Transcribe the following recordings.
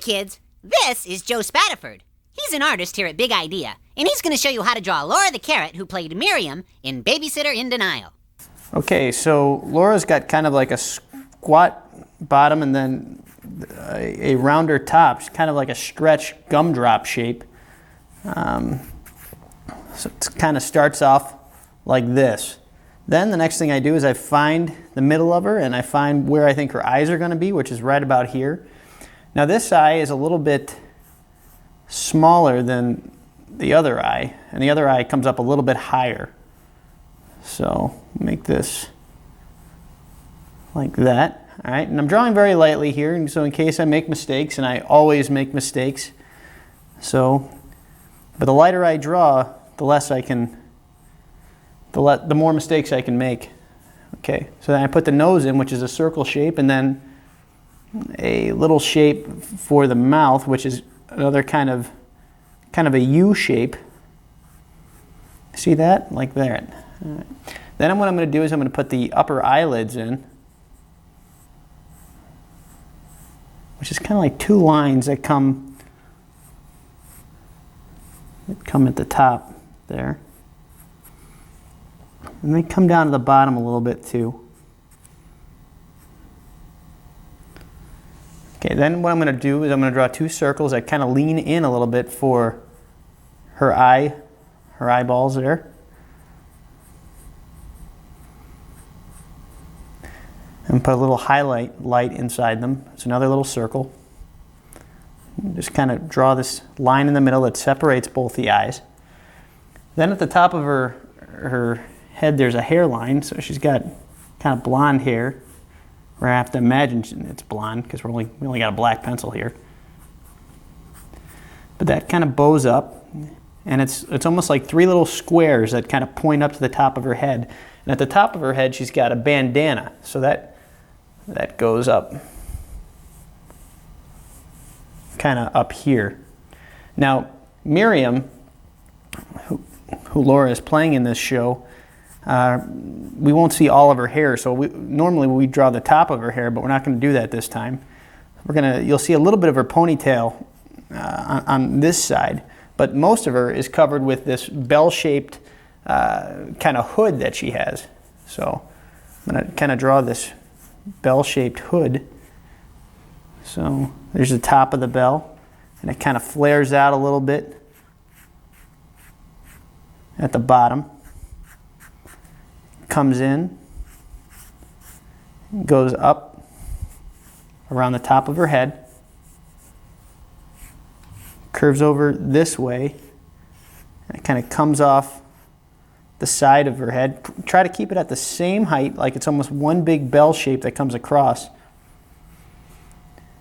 kids, this is Joe Spadaford. He's an artist here at Big Idea, and he's going to show you how to draw Laura the Carrot, who played Miriam in Babysitter in Denial. Okay, so Laura's got kind of like a squat bottom and then a rounder top. It's kind of like a stretch gumdrop shape. So it kind of starts off like this. Then the next thing I do is I find the middle of her and I find where I think her eyes are going to be, which is right about here. Now this eye is a little bit smaller than the other eye, and the other eye comes up a little bit higher. So make this like that. All right, and I'm drawing very lightly here, and so in case I make mistakes, and I always make mistakes. So, but the lighter I draw, the less I can, the more mistakes I can make. Okay, so then I put the nose in, which is a circle shape, and then a little shape for the mouth, which is another kind of a U shape. See that? Like that. All right. Then what I'm going to do is I'm going to put the upper eyelids in, which is kind of like two lines that come at the top there. And they come down to the bottom a little bit too. Okay, then what I'm going to do is I'm going to draw two circles that kind of lean in a little bit for her eyeballs there. And put a little highlight light inside them. It's another little circle. Just kind of draw this line in the middle that separates both the eyes. Then at the top of her head there's a hairline, so she's got kind of blonde hair. Or I have to imagine it's blonde because we only got a black pencil here. But that kind of bows up, and it's almost like three little squares that kind of point up to the top of her head. And at the top of her head she's got a bandana, so that goes up kind of up here. Now Miriam, who Laura is playing in this show, we won't see all of her hair, so normally we draw the top of her hair, but we're not going to do that this time. You'll see a little bit of her ponytail on this side, but most of her is covered with this bell-shaped kind of hood that she has. So I'm going to kind of draw this bell-shaped hood. So there's the top of the bell, and it kind of flares out a little bit at the bottom. Comes in, goes up around the top of her head, curves over this way, and it kind of comes off the side of her head. Try to keep it at the same height, like it's almost one big bell shape that comes across.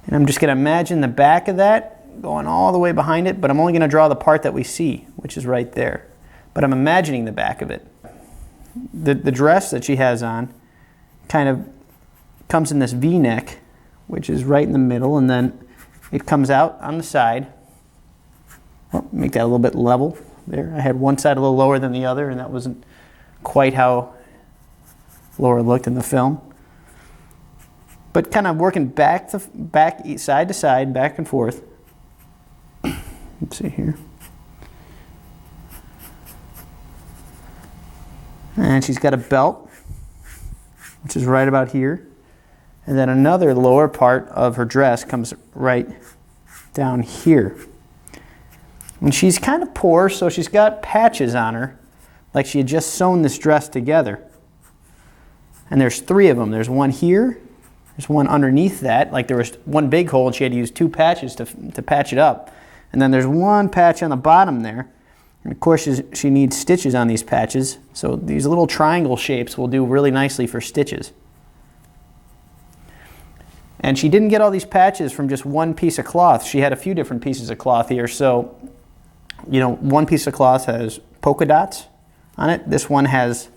And I'm just going to imagine the back of that going all the way behind it, but I'm only going to draw the part that we see, which is right there. But I'm imagining the back of it. The dress that she has on kind of comes in this V-neck, which is right in the middle, and then it comes out on the side. Well, make that a little bit level there. I had one side a little lower than the other, and that wasn't quite how Laura looked in the film. But kind of working back, side to side, back and forth. Let's see here. And she's got a belt, which is right about here. And then another lower part of her dress comes right down here. And she's kind of poor, so she's got patches on her, like she had just sewn this dress together. And there's three of them. There's one here, there's one underneath that, like there was one big hole and she had to use two patches to patch it up. And then there's one patch on the bottom there. And of course she needs stitches on these patches, so these little triangle shapes will do really nicely for stitches. And she didn't get all these patches from just one piece of cloth. She had a few different pieces of cloth here, so one piece of cloth has polka dots on it. This one has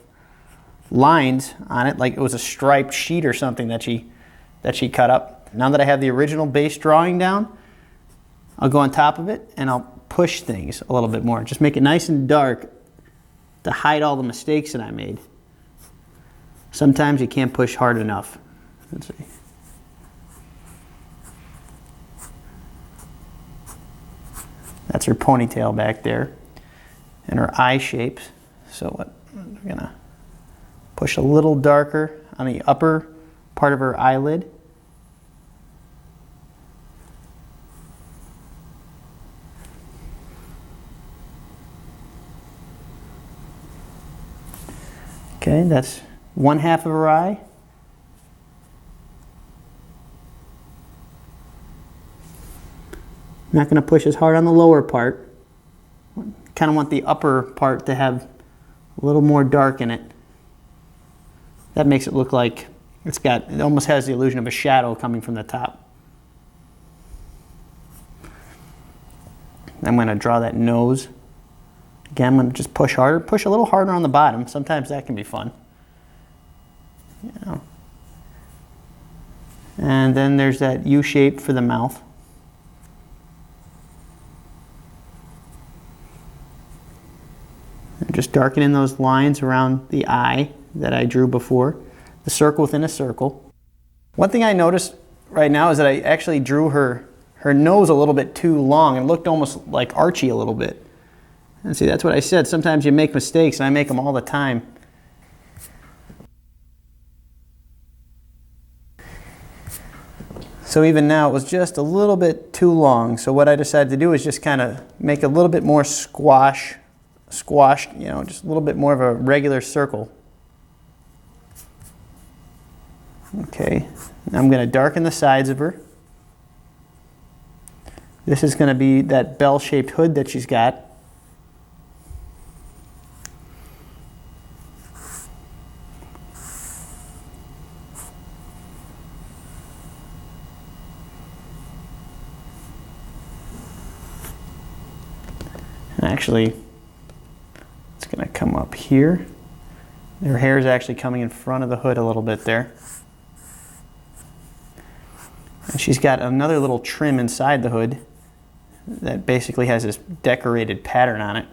lines on it, like it was a striped sheet or something that she cut up. Now that I have the original base drawing down, I'll go on top of it and I'll push things a little bit more. Just make it nice and dark to hide all the mistakes that I made. Sometimes you can't push hard enough. Let's see. That's her ponytail back there. And her eye shapes. So what, I'm gonna push a little darker on the upper part of her eyelid. Okay, that's one half of her eye. I'm not going to push as hard on the lower part. Kind of want the upper part to have a little more dark in it. That makes it look like it almost has the illusion of a shadow coming from the top. I'm going to draw that nose. Again, I'm going to just push harder, push a little harder on the bottom. Sometimes that can be fun. You know. And then there's that U shape for the mouth. I'm just darkening those lines around the eye that I drew before. The circle within a circle. One thing I noticed right now is that I actually drew her nose a little bit too long. It looked almost like Archie a little bit. And see, that's what I said. Sometimes you make mistakes, and I make them all the time. So even now, it was just a little bit too long. So what I decided to do is just kind of make a little bit more squashed, you know, just a little bit more of a regular circle. Okay, now I'm going to darken the sides of her. This is going to be that bell-shaped hood that she's got. Actually, it's going to come up here. Her hair is actually coming in front of the hood a little bit there. And she's got another little trim inside the hood that basically has this decorated pattern on it.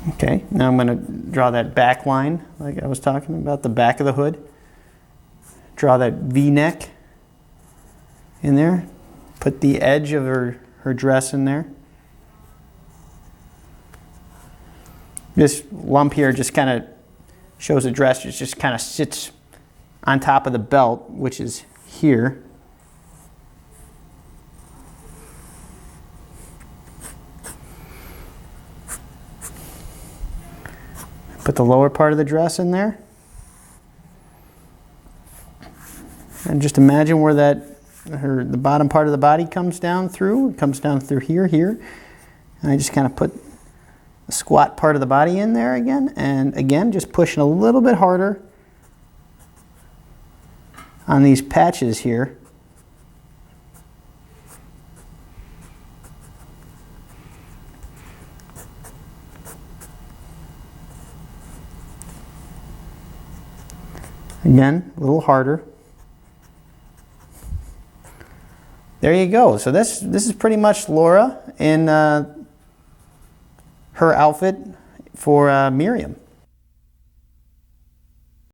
Okay, now I'm going to draw that back line like I was talking about, the back of the hood. Draw that V-neck in there. Put the edge of her dress in there. This lump here just kind of shows the dress just kind of sits on top of the belt, which is here. Put the lower part of the dress in there. And just imagine where the bottom part of the body comes down through. It comes down through here. And I just kind of put the squat part of the body in there again. And again, just pushing a little bit harder on these patches here. Again, a little harder. There you go. So this is pretty much Laura in her outfit for Miriam.